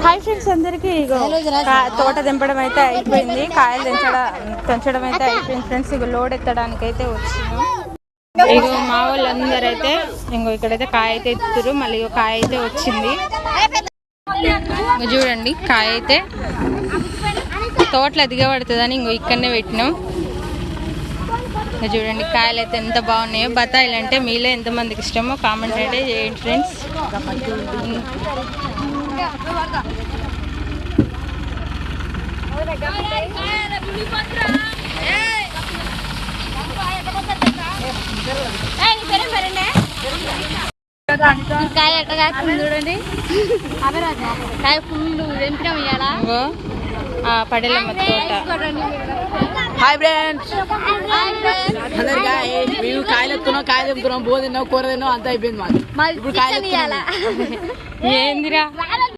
Hi friends అందరికి తోట దింపడం అయితే అయిపోయింది, కాయలు దంచడం అయితే అయిపోయింది ఫ్రెండ్స్. ఇక లోడ్ ఎత్తడానికి అయితే వచ్చినాం. ఇగో మా వాళ్ళందరూ అయితే ఇంకో ఇక్కడైతే కాయ అయితే ఎత్తురు. మళ్ళీ కాయ అయితే వచ్చింది చూడండి. కాయ అయితే తోటలో దిగబడుతుందని ఇంకో ఇక్కడనే పెట్టినాం. చూడండి కాయలు అయితే ఎంత బాగున్నాయో. బత్తాయిలు అంటే మీలో ఎంతమందికి ఇష్టమో కామెంట్ అయితే చేయండి ఫ్రెండ్స్. కాయ ఎట్లా కాస్తుంది చూడండి. కాయ ఫుల్ తెంపినాం ఇవాళ పడేలమ్మ తోట. హాయ్ ఫ్రెండ్స్, మేము కాయలు ఎత్తున్నాం, కాయలు తెంపుతున్నాం, బో తిన్నాం, కూర తిన్నాం, అంతా అయిపోయింది మాది. ఇప్పుడు కాయలు ఏందిరా